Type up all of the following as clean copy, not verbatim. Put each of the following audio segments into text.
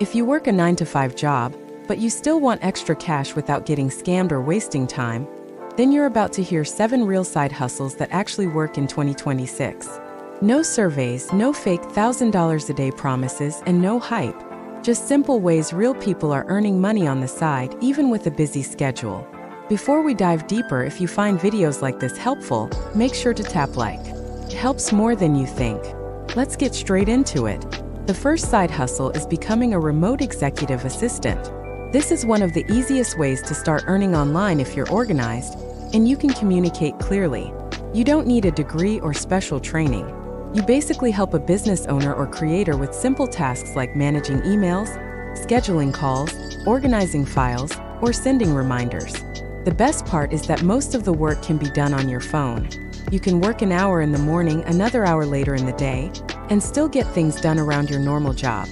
If you work a 9-to-5 job, but you still want extra cash without getting scammed or wasting time, then you're about to hear 7 real side hustles that actually work in 2026. No surveys, no fake $1,000 a day promises, and no hype. Just simple ways real people are earning money on the side, even with a busy schedule. Before we dive deeper, if you find videos like this helpful, make sure to tap like. It helps more than you think. Let's get straight into it. The first side hustle is becoming a remote executive assistant. This is one of the easiest ways to start earning online if you're organized, and you can communicate clearly. You don't need a degree or special training. You basically help a business owner or creator with simple tasks like managing emails, scheduling calls, organizing files, or sending reminders. The best part is that most of the work can be done on your phone. You can work an hour in the morning, another hour later in the day, and still get things done around your normal job.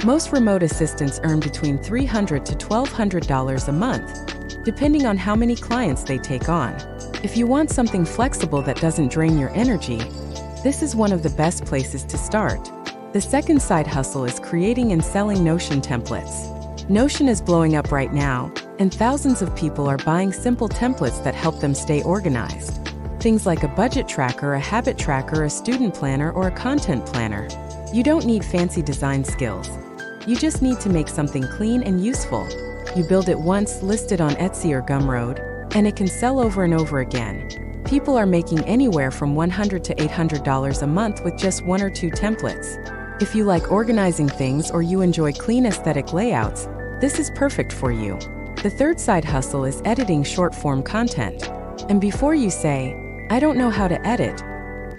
Most remote assistants earn between $300 to $1,200 a month, depending on how many clients they take on. If you want something flexible that doesn't drain your energy, this is one of the best places to start. The second side hustle is creating and selling Notion templates. Notion is blowing up right now, and thousands of people are buying simple templates that help them stay organized. Things like a budget tracker, a habit tracker, a student planner, or a content planner. You don't need fancy design skills. You just need to make something clean and useful. You build it once, list it on Etsy or Gumroad, and it can sell over and over again. People are making anywhere from $100 to $800 a month with just 1 or 2 templates. If you like organizing things or you enjoy clean aesthetic layouts, this is perfect for you. The third side hustle is editing short-form content. And before you say, "I don't know how to edit,"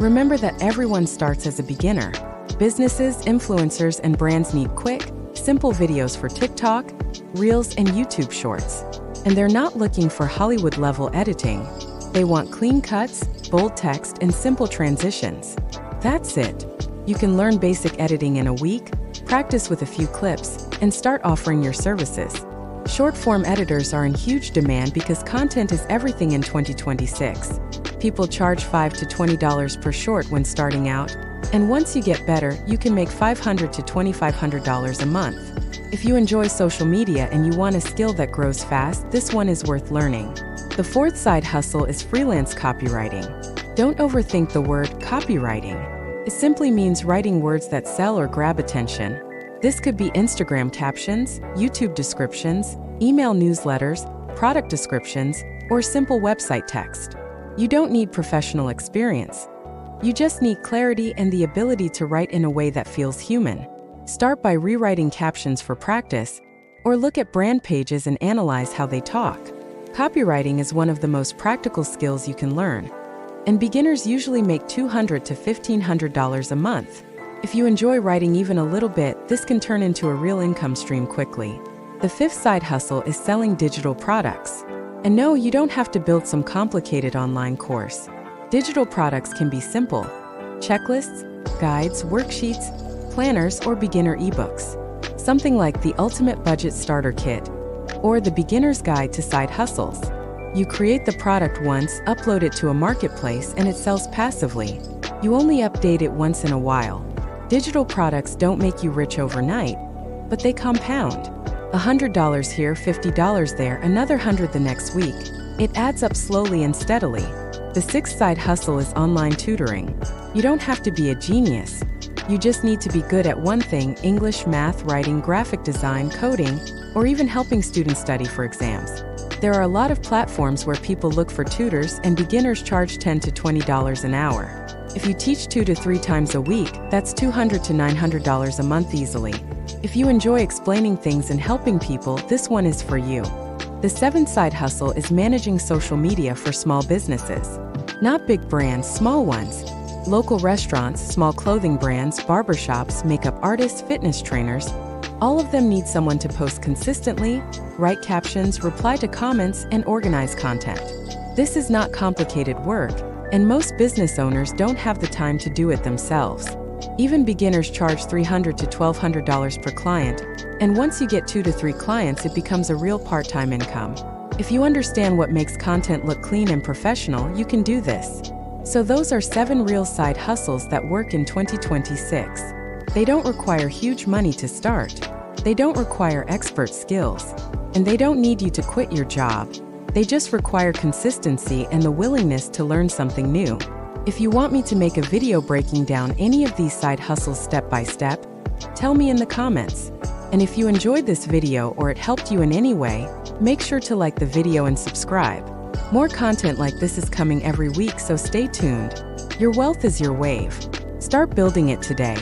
remember that everyone starts as a beginner. Businesses, influencers, and brands need quick, simple videos for TikTok, Reels, and YouTube Shorts. And they're not looking for Hollywood-level editing. They want clean cuts, bold text, and simple transitions. That's it. You can learn basic editing in a week, practice with a few clips, and start offering your services. Short-form editors are in huge demand because content is everything in 2026. People charge $5 to $20 per short when starting out, and once you get better, you can make $500 to $2,500 a month. If you enjoy social media and you want a skill that grows fast, this one is worth learning. The fourth side hustle is freelance copywriting. Don't overthink the word copywriting. It simply means writing words that sell or grab attention. This could be Instagram captions, YouTube descriptions, email newsletters, product descriptions, or simple website text. You don't need professional experience. You just need clarity and the ability to write in a way that feels human. Start by rewriting captions for practice, or look at brand pages and analyze how they talk. Copywriting is one of the most practical skills you can learn, and beginners usually make $200 to $1,500 a month. If you enjoy writing even a little bit, this can turn into a real income stream quickly. The fifth side hustle is selling digital products. And no, you don't have to build some complicated online course. Digital products can be simple: checklists, guides, worksheets, planners, or beginner ebooks. Something like the Ultimate Budget Starter Kit or the Beginner's Guide to Side Hustles. You create the product once, upload it to a marketplace, and it sells passively. You only update it once in a while. Digital products don't make you rich overnight, but they compound. $100 here, $50 there, another $100 the next week. It adds up slowly and steadily. The sixth side hustle is online tutoring. You don't have to be a genius. You just need to be good at one thing: English, math, writing, graphic design, coding, or even helping students study for exams. There are a lot of platforms where people look for tutors, and beginners charge $10 to $20 an hour. If you teach 2 to 3 times a week, that's $200 to $900 a month easily. If you enjoy explaining things and helping people, this one is for you. The seventh side hustle is managing social media for small businesses. Not big brands, small ones. Local restaurants, small clothing brands, barbershops, makeup artists, fitness trainers. All of them need someone to post consistently, write captions, reply to comments, and organize content. This is not complicated work, and most business owners don't have the time to do it themselves. Even beginners charge $300 to $1,200 per client, and once you get 2 to 3 clients, it becomes a real part-time income. If you understand what makes content look clean and professional, you can do this. So those are 7 real side hustles that work in 2026. They don't require huge money to start. They don't require expert skills, and they don't need you to quit your job. They just require consistency and the willingness to learn something new. If you want me to make a video breaking down any of these side hustles step by step, tell me in the comments. And if you enjoyed this video or it helped you in any way, make sure to like the video and subscribe. More content like this is coming every week, so stay tuned. Your wealth is your wave. Start building it today.